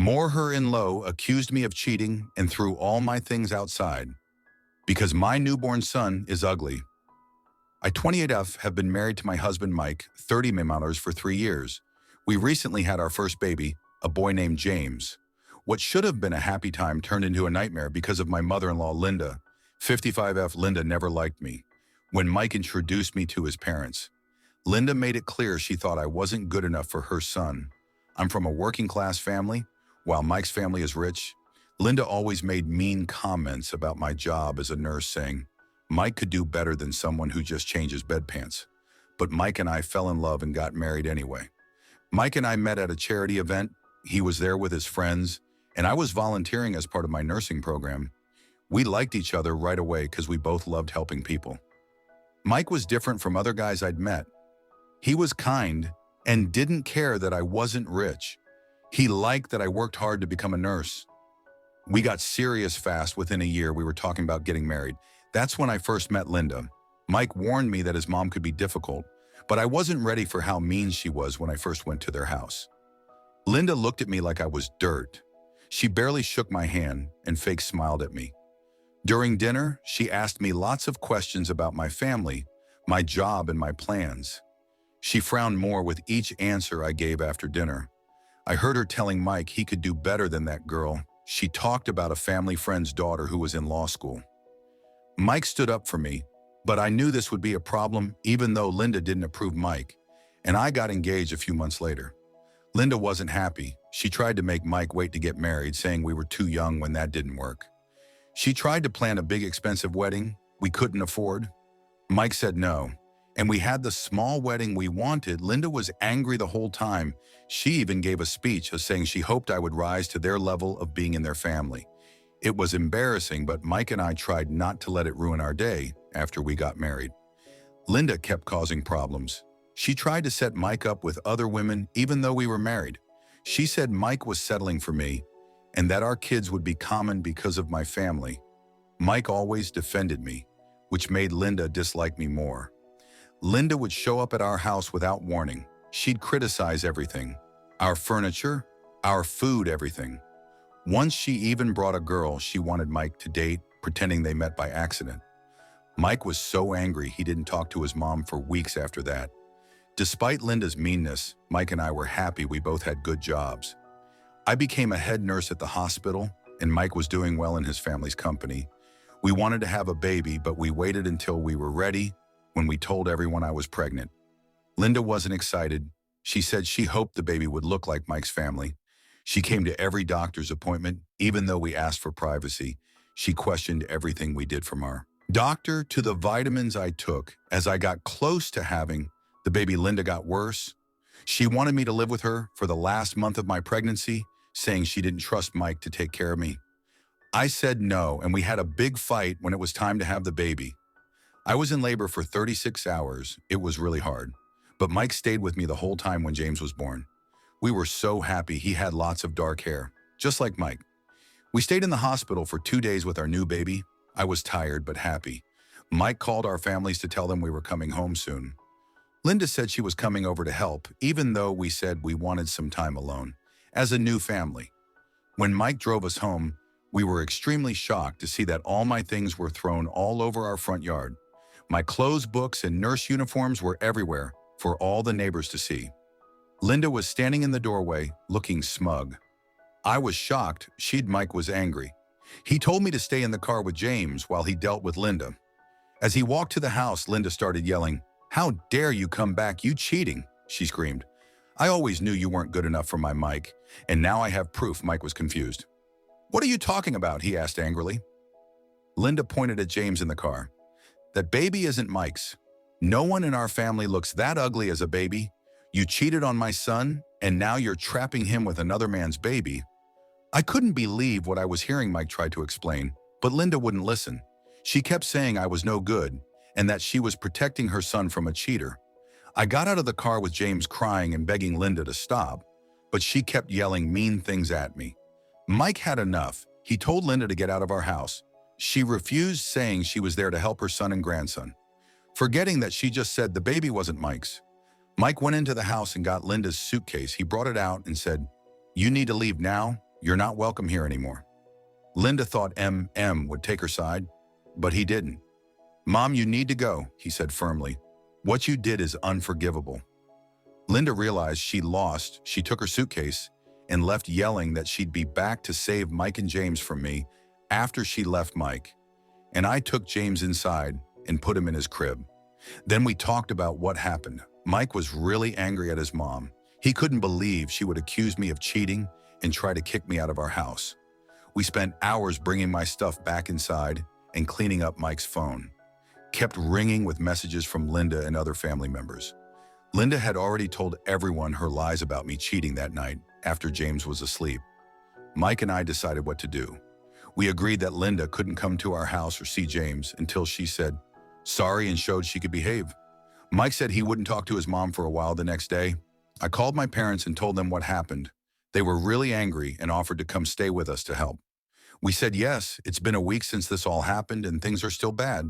Her-in-law accused me of cheating and threw all my things outside because my newborn son is ugly. I, 28F, have been married to my husband Mike, 30 Mimalers, for 3 years. We recently had our first baby, a boy named James. What should have been a happy time turned into a nightmare because of my mother-in-law Linda. 55F. Linda never liked me. When Mike introduced me to his parents, Linda made it clear she thought I wasn't good enough for her son. I'm from a working-class family, while Mike's family is rich. Linda always made mean comments about my job as a nurse, saying Mike could do better than someone who just changes bedpans. But Mike and I fell in love and got married anyway. Mike and I met at a charity event. He was there with his friends, and I was volunteering as part of my nursing program. We liked each other right away because we both loved helping people. Mike was different from other guys I'd met. He was kind and didn't care that I wasn't rich. He liked that I worked hard to become a nurse. We got serious fast. Within a year, we were talking about getting married. That's when I first met Linda. Mike warned me that his mom could be difficult, but I wasn't ready for how mean she was when I first went to their house. Linda looked at me like I was dirt. She barely shook my hand and fake smiled at me. During dinner, she asked me lots of questions about my family, my job, and my plans. She frowned more with each answer I gave after dinner. I heard her telling Mike he could do better than that girl. She talked about a family friend's daughter who was in law school. Mike stood up for me, but I knew this would be a problem even though Linda didn't approve Mike, and I got engaged a few months later. Linda wasn't happy. She tried to make Mike wait to get married, saying we were too young when that didn't work. She tried to plan a big expensive wedding we couldn't afford. Mike said no, and we had the small wedding we wanted. Linda was angry the whole time. She even gave a speech saying she hoped I would rise to their level of being in their family. It was embarrassing, but Mike and I tried not to let it ruin our day after we got married. Linda kept causing problems. She tried to set Mike up with other women even though we were married. She said Mike was settling for me and that our kids would be common because of my family. Mike always defended me, which made Linda dislike me more. Linda would show up at our house without warning. She'd criticize everything. Our furniture, our food, everything. Once she even brought a girl she wanted Mike to date, pretending they met by accident. Mike was so angry he didn't talk to his mom for weeks after that. Despite Linda's meanness, Mike and I were happy we both had good jobs. I became a head nurse at the hospital, and Mike was doing well in his family's company. We wanted to have a baby, but we waited until we were ready when we told everyone I was pregnant. Linda wasn't excited. She said she hoped the baby would look like Mike's family. She came to every doctor's appointment, even though we asked for privacy. She questioned everything we did, from our doctor to the vitamins I took. As I got close to having the baby, Linda got worse. She wanted me to live with her for the last month of my pregnancy, saying she didn't trust Mike to take care of me. I said no, and we had a big fight when it was time to have the baby. I was in labor for 36 hours. It was really hard. But Mike stayed with me the whole time when James was born. We were so happy. He had lots of dark hair, just like Mike. We stayed in the hospital for 2 days with our new baby. I was tired but happy. Mike called our families to tell them we were coming home soon. Linda said she was coming over to help, even though we said we wanted some time alone, as a new family. When Mike drove us home, we were extremely shocked to see that all my things were thrown all over our front yard. My clothes, books, and nurse uniforms were everywhere for all the neighbors to see. Linda was standing in the doorway, looking smug. I was shocked. Mike was angry. He told me to stay in the car with James while he dealt with Linda. As he walked to the house, Linda started yelling, "How dare you come back, you cheating!" she screamed. "I always knew you weren't good enough for my Mike, and now I have proof." Mike was confused. "What are you talking about?" he asked angrily. Linda pointed at James in the car. "That baby isn't Mike's. No one in our family looks that ugly as a baby. You cheated on my son, and now you're trapping him with another man's baby." I couldn't believe what I was hearing. Mike tried to explain, but Linda wouldn't listen. She kept saying I was no good, and that she was protecting her son from a cheater. I got out of the car with James crying and begging Linda to stop, but she kept yelling mean things at me. Mike had enough. He told Linda to get out of our house. She refused, saying she was there to help her son and grandson, forgetting that she just said the baby wasn't Mike's. Mike went into the house and got Linda's suitcase. He brought it out and said, "You need to leave now. "You're not welcome here anymore." Linda thought M would take her side, but he didn't. "Mom, you need to go," he said firmly. "What you did is unforgivable." Linda realized she lost. She took her suitcase and left, yelling that she'd be back to save Mike and James from me after she left Mike. And I took James inside and put him in his crib. Then we talked about what happened. Mike was really angry at his mom. He couldn't believe she would accuse me of cheating and try to kick me out of our house. We spent hours bringing my stuff back inside and cleaning up Mike's phone. Kept ringing with messages from Linda and other family members. Linda had already told everyone her lies about me cheating that night after James was asleep. Mike and I decided what to do. We agreed that Linda couldn't come to our house or see James until she said sorry and showed she could behave. Mike said he wouldn't talk to his mom for a while the next day. I called my parents and told them what happened. They were really angry and offered to come stay with us to help. We said yes. It's been a week since this all happened and things are still bad.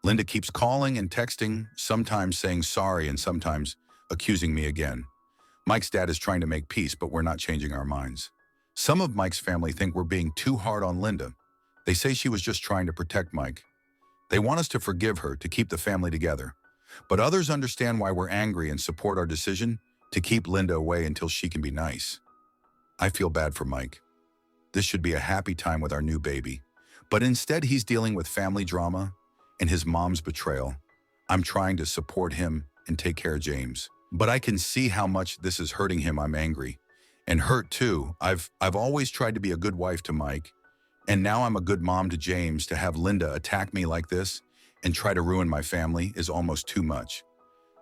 Linda keeps calling and texting, sometimes saying sorry and sometimes accusing me again. Mike's dad is trying to make peace, but we're not changing our minds. Some of Mike's family think we're being too hard on Linda. They say she was just trying to protect Mike. They want us to forgive her to keep the family together. But others understand why we're angry and support our decision to keep Linda away until she can be nice. I feel bad for Mike. This should be a happy time with our new baby. But instead he's dealing with family drama and his mom's betrayal. I'm trying to support him and take care of James. But I can see how much this is hurting him. I'm angry and hurt too. I've always tried to be a good wife to Mike, and now I'm a good mom to James. To have Linda attack me like this and try to ruin my family is almost too much.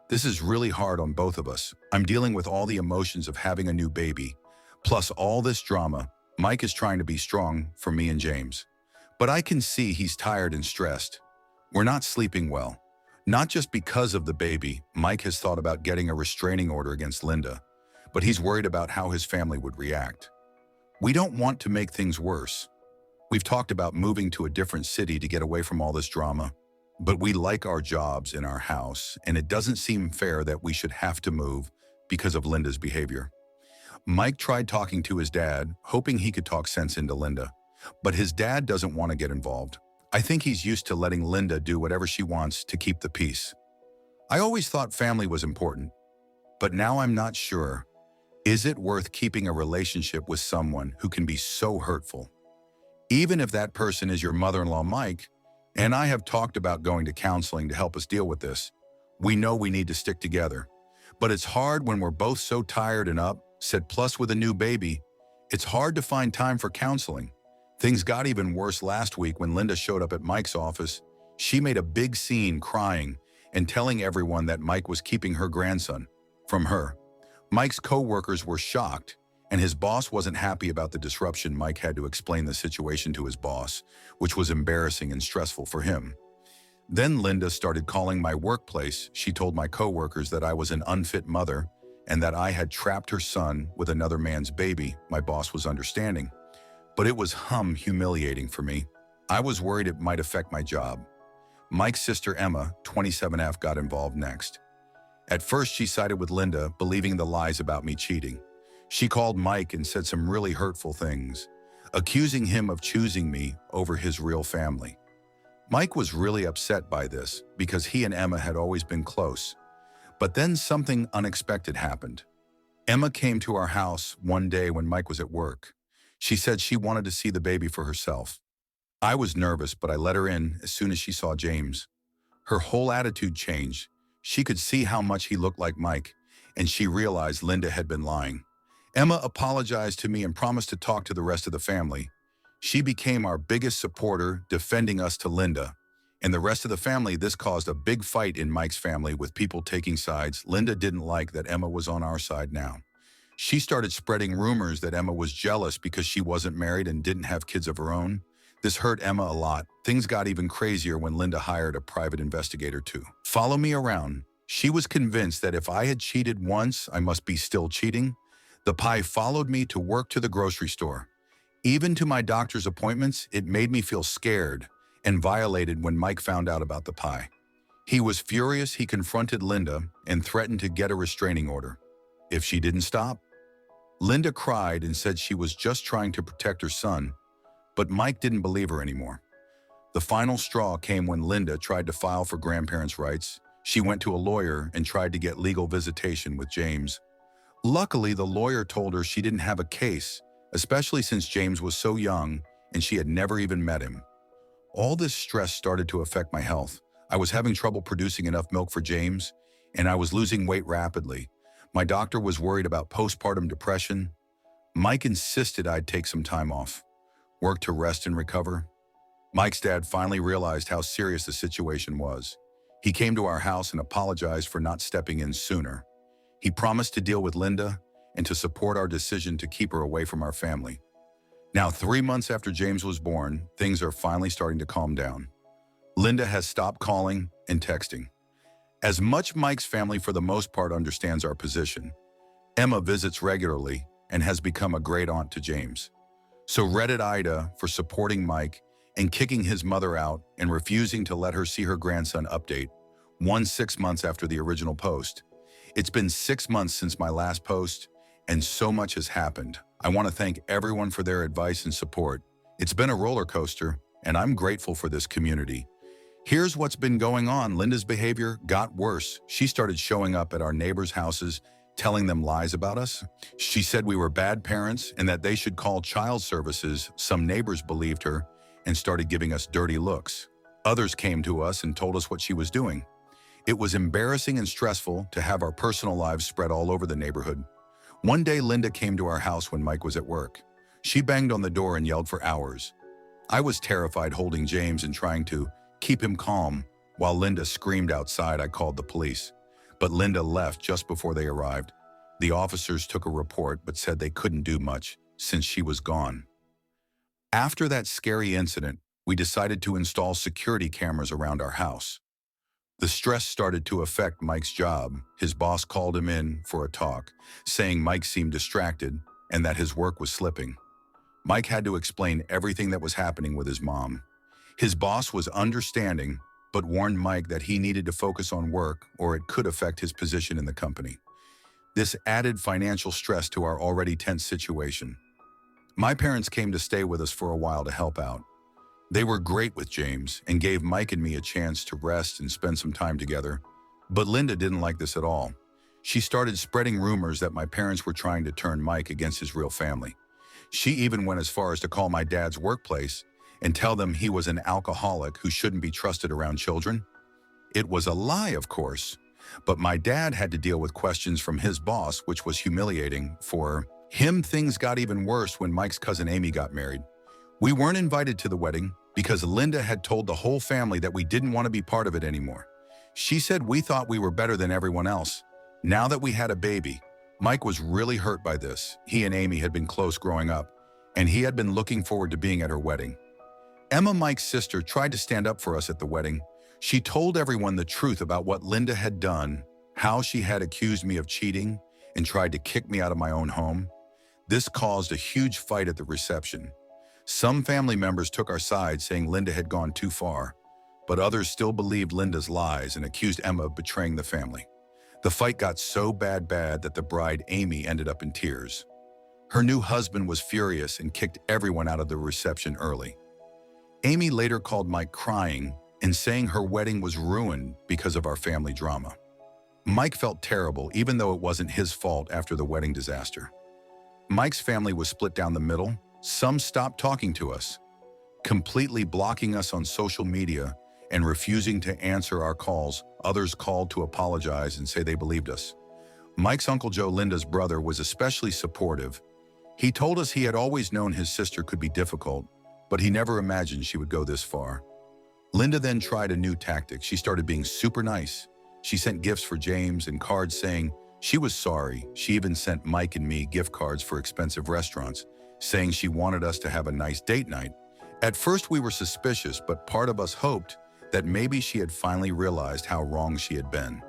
This is really hard on both of us. I'm dealing with all the emotions of having a new baby, plus all this drama. Mike is trying to be strong for me and James, but I can see he's tired and stressed. We're not sleeping well. Not just because of the baby. Mike has thought about getting a restraining order against Linda, but he's worried about how his family would react. We don't want to make things worse. We've talked about moving to a different city to get away from all this drama, but we like our jobs in our house, and it doesn't seem fair that we should have to move because of Linda's behavior. Mike tried talking to his dad, hoping he could talk sense into Linda, but his dad doesn't want to get involved. I think he's used to letting Linda do whatever she wants to keep the peace. I always thought family was important, but now I'm not sure. Is it worth keeping a relationship with someone who can be so hurtful? Even if that person is your mother-in-law, Mike, and I have talked about going to counseling to help us deal with this. We know we need to stick together, but it's hard when we're both so tired and upset, plus with a new baby. It's hard to find time for counseling. Things got even worse last week when Linda showed up at Mike's office. She made a big scene, crying and telling everyone that Mike was keeping her grandson from her. Mike's co-workers were shocked, and his boss wasn't happy about the disruption. Mike had to explain the situation to his boss, which was embarrassing and stressful for him. Then Linda started calling my workplace. She told my co-workers that I was an unfit mother and that I had trapped her son with another man's baby. My boss was understanding, but it was humiliating for me. I was worried it might affect my job. Mike's sister Emma, 27F, got involved next. At first, she sided with Linda, believing the lies about me cheating. She called Mike and said some really hurtful things, accusing him of choosing me over his real family. Mike was really upset by this because he and Emma had always been close. But then something unexpected happened. Emma came to our house one day when Mike was at work. She said she wanted to see the baby for herself. I was nervous, but I let her in as soon as she saw James. Her whole attitude changed. She could see how much he looked like Mike, and she realized Linda had been lying. Emma apologized to me and promised to talk to the rest of the family. She became our biggest supporter, defending us to Linda and the rest of the family. This caused a big fight in Mike's family with people taking sides. Linda didn't like that Emma was on our side now. She started spreading rumors that Emma was jealous because she wasn't married and didn't have kids of her own. This hurt Emma a lot. Things got even crazier when Linda hired a private investigator to follow me around. She was convinced that if I had cheated once, I must be still cheating. The pie followed me to work, to the grocery store, even to my doctor's appointments. It made me feel scared and violated when Mike found out about the pie. He was furious. He confronted Linda and threatened to get a restraining order if she didn't stop. Linda cried and said she was just trying to protect her son, but Mike didn't believe her anymore. The final straw came when Linda tried to file for grandparents' rights. She went to a lawyer and tried to get legal visitation with James. Luckily, the lawyer told her she didn't have a case, especially since James was so young and she had never even met him. All this stress started to affect my health. I was having trouble producing enough milk for James, and I was losing weight rapidly. My doctor was worried about postpartum depression. Mike insisted I'd take some time off, work to rest and recover. Mike's dad finally realized how serious the situation was. He came to our house and apologized for not stepping in sooner. He promised to deal with Linda and to support our decision to keep her away from our family. Now, 3 months after James was born, things are finally starting to calm down. Linda has stopped calling and texting. As much Mike's family for the most part understands our position, Emma visits regularly and has become a great aunt to James. So Reddit AITAH for supporting Mike and kicking his mother out and refusing to let her see her grandson update, 6 months after the original post. It's been 6 months since my last post, and so much has happened. I want to thank everyone for their advice and support. It's been a roller coaster, and I'm grateful for this community. Here's what's been going on. Linda's behavior got worse. She started showing up at our neighbors' houses, telling them lies about us. She said we were bad parents and that they should call child services. Some neighbors believed her and started giving us dirty looks. Others came to us and told us what she was doing. It was embarrassing and stressful to have our personal lives spread all over the neighborhood. One day, Linda came to our house when Mike was at work. She banged on the door and yelled for hours. I was terrified, holding James and trying to keep him calm. While Linda screamed outside, I called the police. But Linda left just before they arrived. The officers took a report but said they couldn't do much since she was gone. After that scary incident, we decided to install security cameras around our house. The stress started to affect Mike's job. His boss called him in for a talk, saying Mike seemed distracted and that his work was slipping. Mike had to explain everything that was happening with his mom. His boss was understanding, but warned Mike that he needed to focus on work or it could affect his position in the company. This added financial stress to our already tense situation. My parents came to stay with us for a while to help out. They were great with James and gave Mike and me a chance to rest and spend some time together. But Linda didn't like this at all. She started spreading rumors that my parents were trying to turn Mike against his real family. She even went as far as to call my dad's workplace and tell them he was an alcoholic who shouldn't be trusted around children. It was a lie, of course, but my dad had to deal with questions from his boss, which was humiliating for him. Things got even worse when Mike's cousin Amy got married. We weren't invited to the wedding because Linda had told the whole family that we didn't want to be part of it anymore. She said we thought we were better than everyone else. Now that we had a baby, Mike was really hurt by this. He and Amy had been close growing up, and he had been looking forward to being at her wedding. Emma, Mike's sister, tried to stand up for us at the wedding. She told everyone the truth about what Linda had done, how she had accused me of cheating and tried to kick me out of my own home. This caused a huge fight at the reception. Some family members took our side, saying Linda had gone too far, but others still believed Linda's lies and accused Emma of betraying the family. The fight got so bad that the bride, Amy, ended up in tears. Her new husband was furious and kicked everyone out of the reception early. Amy later called Mike crying and saying her wedding was ruined because of our family drama. Mike felt terrible, even though it wasn't his fault after the wedding disaster. Mike's family was split down the middle. Some stopped talking to us, completely blocking us on social media and refusing to answer our calls. Others called to apologize and say they believed us. Mike's Uncle Joe, Linda's brother, was especially supportive. He told us he had always known his sister could be difficult, but he never imagined she would go this far. Linda then tried a new tactic. She started being super nice. She sent gifts for James and cards saying she was sorry. She even sent Mike and me gift cards for expensive restaurants, saying she wanted us to have a nice date night. At first we were suspicious, but part of us hoped that maybe she had finally realized how wrong she had been.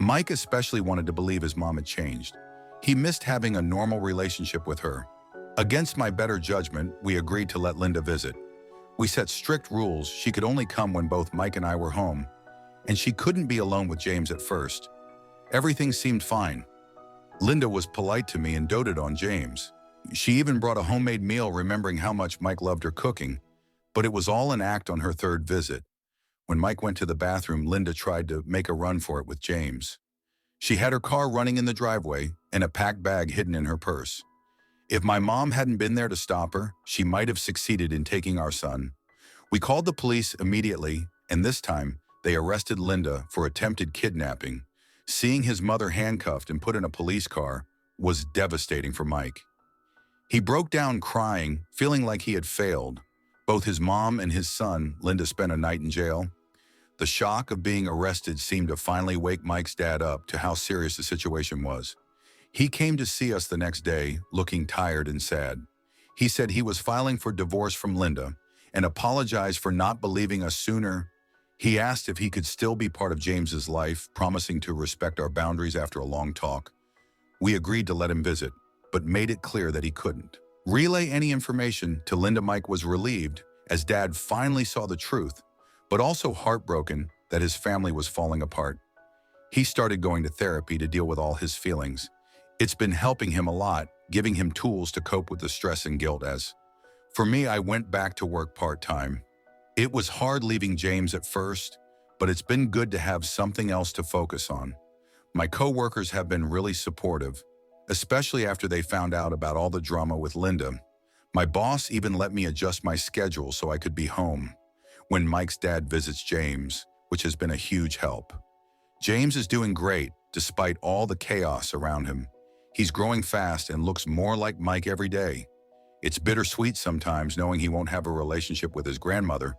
Mike especially wanted to believe his mom had changed. He missed having a normal relationship with her. Against my better judgment, we agreed to let Linda visit. We set strict rules. She could only come when both Mike and I were home, and she couldn't be alone with James at first. Everything seemed fine. Linda was polite to me and doted on James. She even brought a homemade meal, remembering how much Mike loved her cooking, but it was all an act on her third visit. When Mike went to the bathroom, Linda tried to make a run for it with James. She had her car running in the driveway and a packed bag hidden in her purse. If my mom hadn't been there to stop her, she might have succeeded in taking our son. We called the police immediately, and this time, they arrested Linda for attempted kidnapping. Seeing his mother handcuffed and put in a police car was devastating for Mike. He broke down crying, feeling like he had failed. Both his mom and his son, Linda, spent a night in jail. The shock of being arrested seemed to finally wake Mike's dad up to how serious the situation was. He came to see us the next day, looking tired and sad. He said he was filing for divorce from Linda and apologized for not believing us sooner. He asked if he could still be part of James's life, promising to respect our boundaries after a long talk. We agreed to let him visit, but made it clear that he couldn't relay any information to Linda. Mike was relieved, as Dad finally saw the truth, but also heartbroken that his family was falling apart. He started going to therapy to deal with all his feelings. It's been helping him a lot, giving him tools to cope with the stress and guilt. As for me, I went back to work part-time. It was hard leaving James at first, but it's been good to have something else to focus on. My coworkers have been really supportive, especially after they found out about all the drama with Linda. My boss even let me adjust my schedule so I could be home when Mike's dad visits James, which has been a huge help. James is doing great despite all the chaos around him. He's growing fast and looks more like Mike every day. It's bittersweet sometimes knowing he won't have a relationship with his grandmother,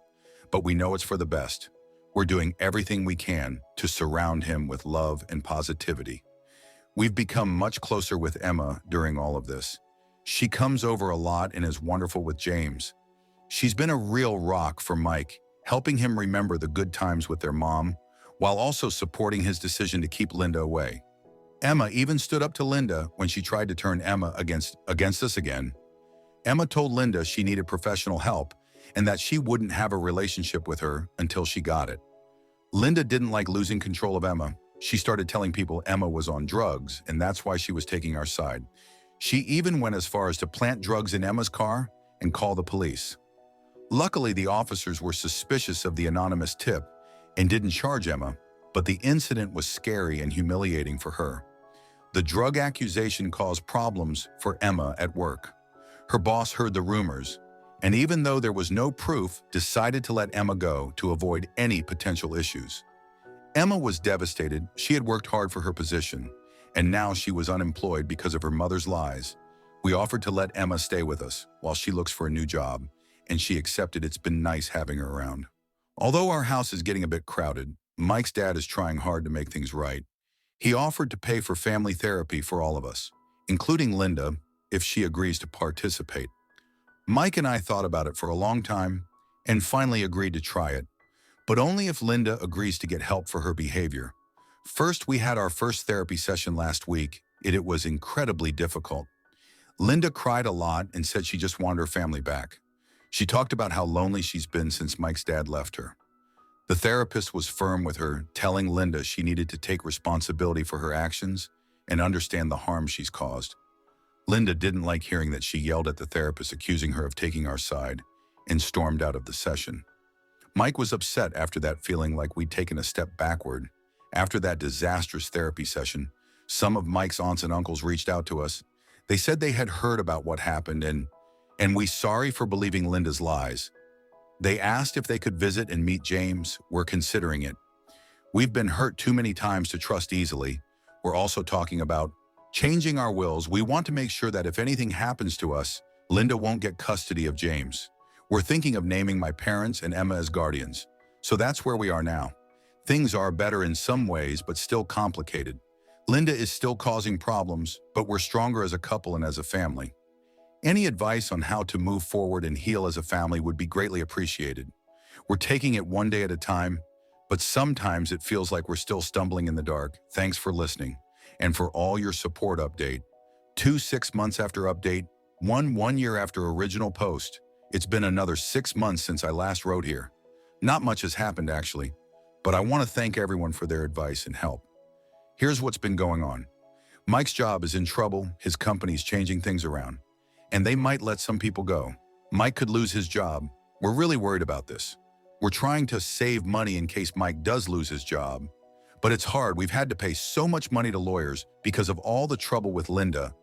but we know it's for the best. We're doing everything we can to surround him with love and positivity. We've become much closer with Emma during all of this. She comes over a lot and is wonderful with James. She's been a real rock for Mike, helping him remember the good times with their mom, while also supporting his decision to keep Linda away. Emma even stood up to Linda when she tried to turn Emma against us again. Emma told Linda she needed professional help and that she wouldn't have a relationship with her until she got it. Linda didn't like losing control of Emma. She started telling people Emma was on drugs, and that's why she was taking our side. She even went as far as to plant drugs in Emma's car and call the police. Luckily, the officers were suspicious of the anonymous tip and didn't charge Emma, but the incident was scary and humiliating for her. The drug accusation caused problems for Emma at work. Her boss heard the rumors, and even though there was no proof, decided to let Emma go to avoid any potential issues. Emma was devastated. She had worked hard for her position, and now she was unemployed because of her mother's lies. We offered to let Emma stay with us while she looks for a new job, and she accepted. It's been nice having her around. Although our house is getting a bit crowded, Mike's dad is trying hard to make things right. He offered to pay for family therapy for all of us, including Linda, if she agrees to participate. Mike and I thought about it for a long time and finally agreed to try it, but only if Linda agrees to get help for her behavior. First, we had our first therapy session last week. It was incredibly difficult. Linda cried a lot and said she just wanted her family back. She talked about how lonely she's been since Mike's dad left her. The therapist was firm with her, telling Linda she needed to take responsibility for her actions and understand the harm she's caused. Linda didn't like hearing that. She yelled at the therapist, accusing her of taking our side, and stormed out of the session. Mike was upset after that, feeling like we'd taken a step backward. After that disastrous therapy session, some of Mike's aunts and uncles reached out to us. They said they had heard about what happened and we sorry for believing Linda's lies. They asked if they could visit and meet James. We're considering it. We've been hurt too many times to trust easily. We're also talking about changing our wills. We want to make sure that if anything happens to us, Linda won't get custody of James. We're thinking of naming my parents and Emma as guardians. So that's where we are now. Things are better in some ways, but still complicated. Linda is still causing problems, but we're stronger as a couple and as a family. Any advice on how to move forward and heal as a family would be greatly appreciated. We're taking it one day at a time, but sometimes it feels like we're still stumbling in the dark. Thanks for listening and for all your support. Update 2 6 months after update, 1 year after original post. It's been another 6 months since I last wrote here. Not much has happened actually, but I want to thank everyone for their advice and help. Here's what's been going on. Mike's job is in trouble, his company's changing things around, and they might let some people go. Mike could lose his job. We're really worried about this. We're trying to save money in case Mike does lose his job. But it's hard. We've had to pay so much money to lawyers because of all the trouble with Linda.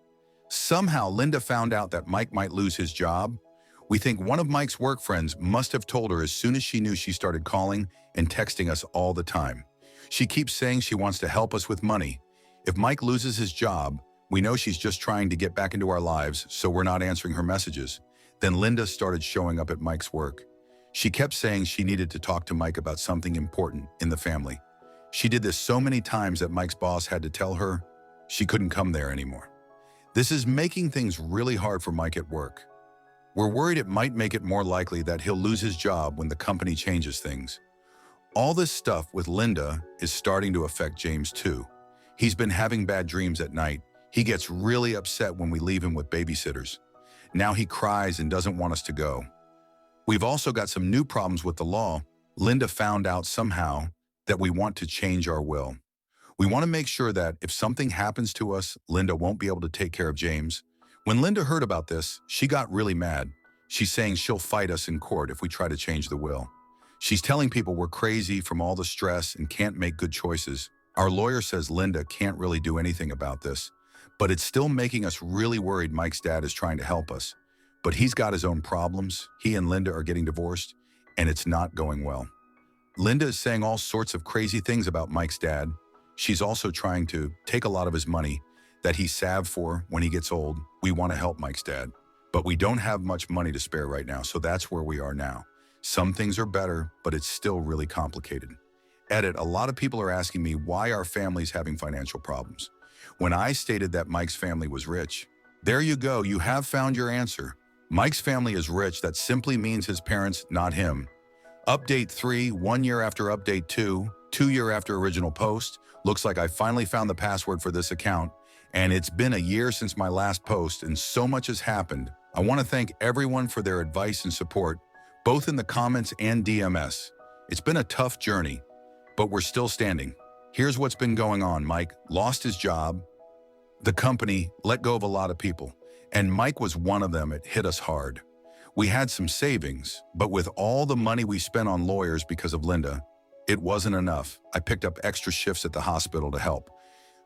Somehow, Linda found out that Mike might lose his job. We think one of Mike's work friends must have told her as soon as she knew. She started calling and texting us all the time. She keeps saying she wants to help us with money. If Mike loses his job, we know she's just trying to get back into our lives, so we're not answering her messages. Then Linda started showing up at Mike's work. She kept saying she needed to talk to Mike about something important in the family. She did this so many times that Mike's boss had to tell her she couldn't come there anymore. This is making things really hard for Mike at work. We're worried it might make it more likely that he'll lose his job when the company changes things. All this stuff with Linda is starting to affect James too. He's been having bad dreams at night. He gets really upset when we leave him with babysitters. Now he cries and doesn't want us to go. We've also got some new problems with the law. Linda found out somehow that we want to change our will. We want to make sure that if something happens to us, Linda won't be able to take care of James. When Linda heard about this, she got really mad. She's saying she'll fight us in court if we try to change the will. She's telling people we're crazy from all the stress and can't make good choices. Our lawyer says Linda can't really do anything about this, but it's still making us really worried. Mike's dad is trying to help us, but he's got his own problems. He and Linda are getting divorced, and it's not going well. Linda is saying all sorts of crazy things about Mike's dad. She's also trying to take a lot of his money that he's saved for when he gets old. We want to help Mike's dad, but we don't have much money to spare right now, so that's where we are now. Some things are better, but it's still really complicated. Edit, a lot of people are asking me why our family's having financial problems. When I stated that Mike's family was rich, there you go, you have found your answer. Mike's family is rich. That simply means his parents, not him. Update 3, 1 year after update 2, 2 years after original post. Looks like I finally found the password for this account, and it's been a year since my last post, and so much has happened. I want to thank everyone for their advice and support, both in the comments and DMS. It's been a tough journey, but we're still standing. Here's what's been going on. Mike lost his job. The company let go of a lot of people, and Mike was one of them. It hit us hard. We had some savings, but with all the money we spent on lawyers because of Linda, it wasn't enough. I picked up extra shifts at the hospital to help,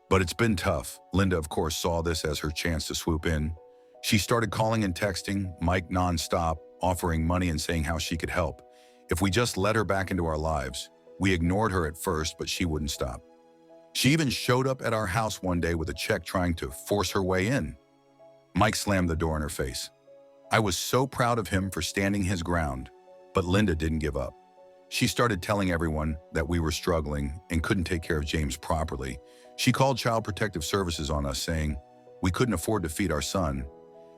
but it's been tough. Linda, of course, saw this as her chance to swoop in. She started calling and texting Mike nonstop, offering money and saying how she could help if we just let her back into our lives. We ignored her at first, but she wouldn't stop. She even showed up at our house one day with a check, trying to force her way in. Mike slammed the door in her face. I was so proud of him for standing his ground, but Linda didn't give up. She started telling everyone that we were struggling and couldn't take care of James properly. She called Child Protective Services on us, saying we couldn't afford to feed our son.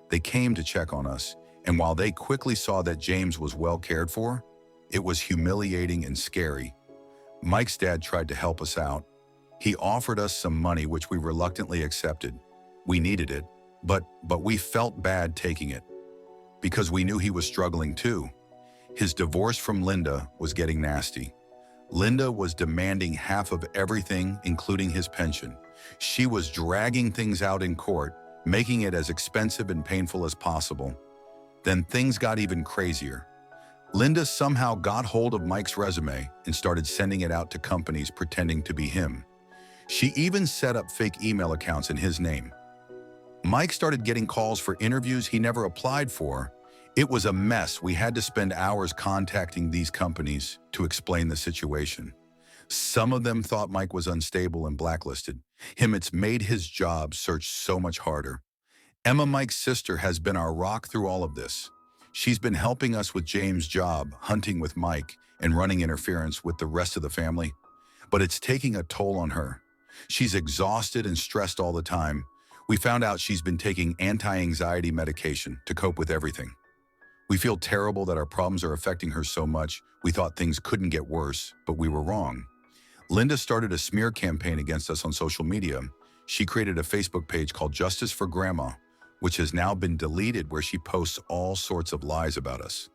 They came to check on us, and while they quickly saw that James was well cared for, it was humiliating and scary. Mike's dad tried to help us out. He offered us some money, which we reluctantly accepted. We needed it, but we felt bad taking it because we knew he was struggling too. His divorce from Linda was getting nasty. Linda was demanding half of everything, including his pension. She was dragging things out in court, making it as expensive and painful as possible. Then things got even crazier. Linda somehow got hold of Mike's resume and started sending it out to companies pretending to be him. She even set up fake email accounts in his name. Mike started getting calls for interviews he never applied for. It was a mess. We had to spend hours contacting these companies to explain the situation. Some of them thought Mike was unstable and blacklisted him. It's made his job search so much harder. Emma, Mike's sister, has been our rock through all of this. She's been helping us with James' job, hunting with Mike, and running interference with the rest of the family. But it's taking a toll on her. She's exhausted and stressed all the time. We found out she's been taking anti-anxiety medication to cope with everything. We feel terrible that our problems are affecting her so much. We thought things couldn't get worse, but we were wrong. Linda started a smear campaign against us on social media. She created a Facebook page called Justice for Grandma, which has now been deleted, where she posts all sorts of lies about us.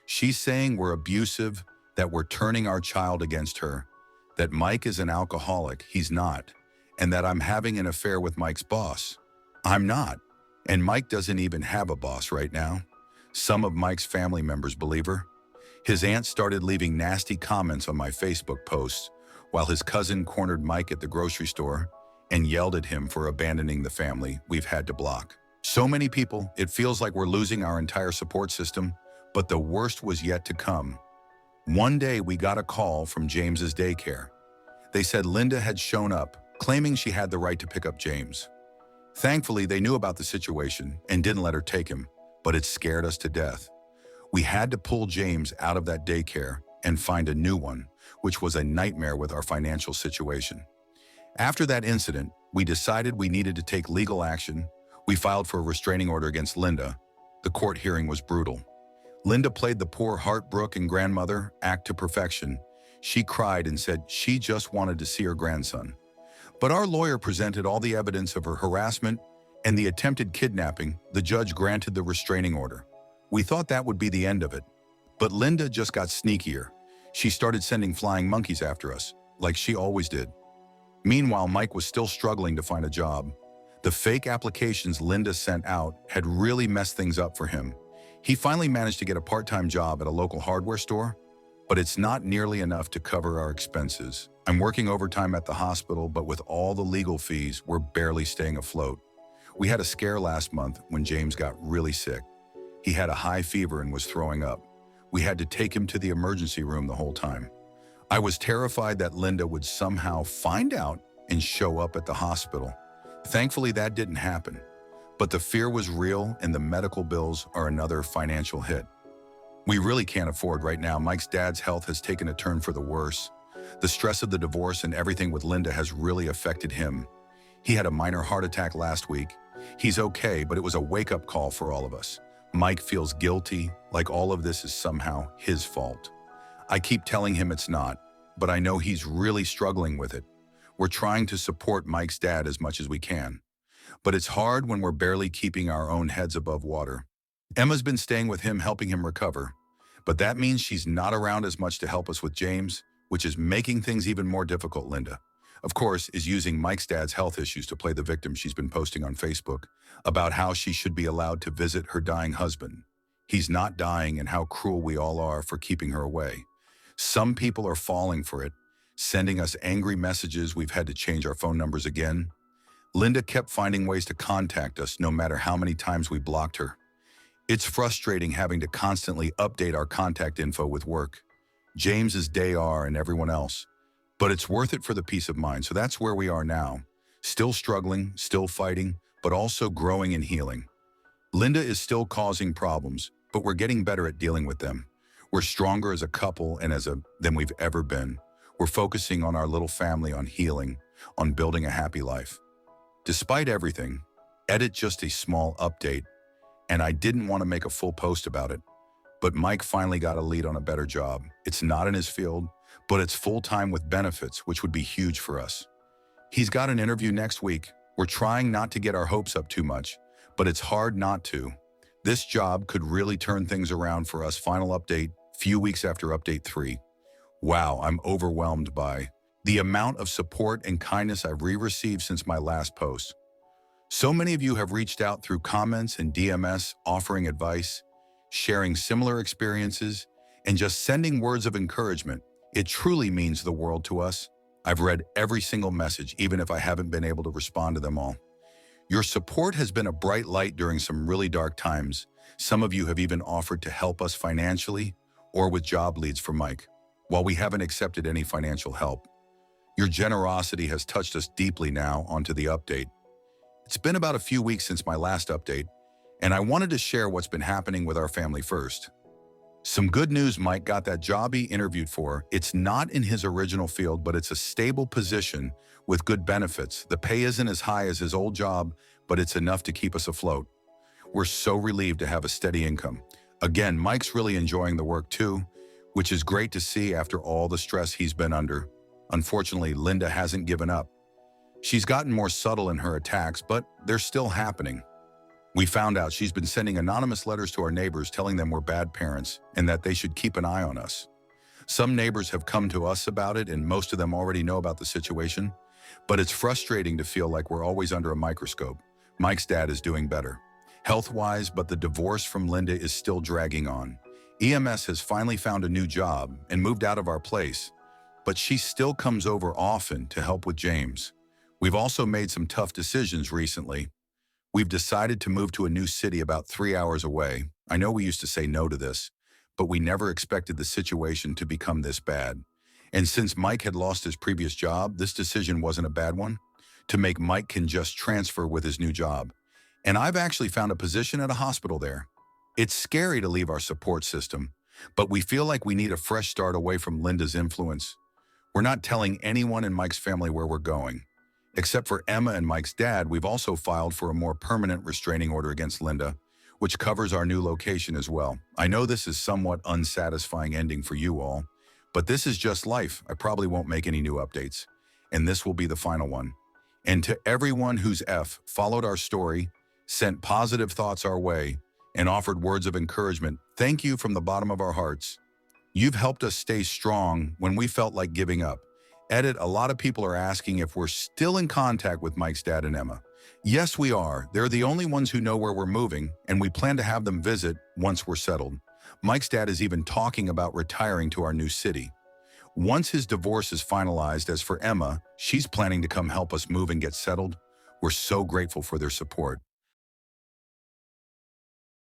She's saying we're abusive, that we're turning our child against her, that Mike is an alcoholic. He's not. and that I'm having an affair with Mike's boss. I'm not. And Mike doesn't even have a boss right now. Some of Mike's family members believe her. His aunt started leaving nasty comments on my Facebook posts, while his cousin cornered Mike at the grocery store and yelled at him for abandoning the family we've had to block. So many people, it feels like we're losing our entire support system, but the worst was yet to come. One day we got a call from James's daycare. They said Linda had shown up, claiming she had the right to pick up James. Thankfully, they knew about the situation and didn't let her take him, but it scared us to death. We had to pull James out of that daycare and find a new one, which was a nightmare with our financial situation. After that incident, we decided we needed to take legal action. We filed for a restraining order against Linda. The court hearing was brutal. Linda played the poor heartbroken grandmother act to perfection. She cried and said she just wanted to see her grandson. But our lawyer presented all the evidence of her harassment and the attempted kidnapping. The judge granted the restraining order. We thought that would be the end of it. But Linda just got sneakier. She started sending flying monkeys after us, like she always did. Meanwhile, Mike was still struggling to find a job. The fake applications Linda sent out had really messed things up for him. He finally managed to get a part-time job at a local hardware store, but it's not nearly enough to cover our expenses. I'm working overtime at the hospital, but with all the legal fees, we're barely staying afloat. We had a scare last month when James got really sick. He had a high fever and was throwing up. We had to take him to the emergency room the whole time. I was terrified that Linda would somehow find out and show up at the hospital. Thankfully, that didn't happen. But the fear was real, and the medical bills are another financial hit. We really can't afford right now. Mike's dad's health has taken a turn for the worse. The stress of the divorce and everything with Linda has really affected him. He had a minor heart attack last week. He's okay, but it was a wake-up call for all of us. Mike feels guilty, like all of this is somehow his fault. I keep telling him it's not, but I know he's really struggling with it. We're trying to support Mike's dad as much as we can. But it's hard when we're barely keeping our own heads above water. Emma's been staying with him, helping him recover. But that means she's not around as much to help us with James, which is making things even more difficult. Linda, of course, is using Mike's dad's health issues to play the victim. She's been posting on Facebook about how she should be allowed to visit her dying husband. He's not dying, and how cruel we all are for keeping her away. Some people are falling for it, sending us angry messages. We've had to change our phone numbers again. Linda kept finding ways to contact us no matter how many times we blocked her. It's frustrating having to constantly update our contact info with work, James's Dayar, and everyone else. But it's worth it for the peace of mind. So that's where we are now. Still struggling, still fighting, but also growing and healing. Linda is still causing problems, but we're getting better at dealing with them. We're stronger as a couple and than we've ever been. We're focusing on our little family, on healing, on building a happy life. Despite everything, edit just a small update, and I didn't want to make a full post about it. But Mike finally got a lead on a better job. It's not in his field, but it's full-time with benefits, which would be huge for us. He's got an interview next week. We're trying not to get our hopes up too much, but it's hard not to. This job could really turn things around for us. Final update, few weeks after update 3. Wow, I'm overwhelmed by the amount of support and kindness I've received since my last post. So many of you have reached out through comments and DMS, offering advice, sharing similar experiences, and just sending words of encouragement. It truly means the world to us. I've read every single message, even if I haven't been able to respond to them all. Your support has been a bright light during some really dark times. Some of you have even offered to help us financially or with job leads for Mike, while we haven't accepted any financial help. Your generosity has touched us deeply. Now, onto the update. It's been about a few weeks since my last update, and I wanted to share what's been happening with our family first. Some good news: Mike got that job he interviewed for. It's not in his original field, but it's a stable position with good benefits. The pay isn't as high as his old job, but it's enough to keep us afloat. We're so relieved to have a steady income. Again, Mike's really enjoying the work too, which is great to see after all the stress he's been under. Unfortunately, Linda hasn't given up. She's gotten more subtle in her attacks, but they're still happening. We found out she's been sending anonymous letters to our neighbors telling them we're bad parents and that they should keep an eye on us. Some neighbors have come to us about it, and most of them already know about the situation. But it's frustrating to feel like we're always under a microscope. Mike's dad is doing better, health-wise, but the divorce from Linda is still dragging on. EMS has finally found a new job and moved out of our place, but she still comes over often to help with James. We've also made some tough decisions recently. We've decided to move to a new city about 3 hours away. I know we used to say no to this, but we never expected the situation to become this bad. And since Mike had lost his previous job, this decision wasn't a bad one. To make Mike can just transfer with his new job. And I've actually found a position at a hospital there. It's scary to leave our support system, but we feel like we need a fresh start away from Linda's influence. We're not telling anyone in Mike's family where we're going. Except for Emma and Mike's dad, we've also filed for a more permanent restraining order against Linda, which covers our new location as well. I know this is somewhat unsatisfying ending for you all, but this is just life. I probably won't make any new updates, and this will be the final one. And to everyone who's followed our story, sent positive thoughts our way, and offered words of encouragement, thank you from the bottom of our hearts. You've helped us stay strong when we felt like giving up. Edit, a lot of people are asking if we're still in contact with Mike's dad and Emma. Yes, we are. They're the only ones who know where we're moving, and we plan to have them visit once we're settled. Mike's dad is even talking about retiring to our new city. Once his divorce is finalized, as for Emma, she's planning to come help us move and get settled. We're so grateful for their support.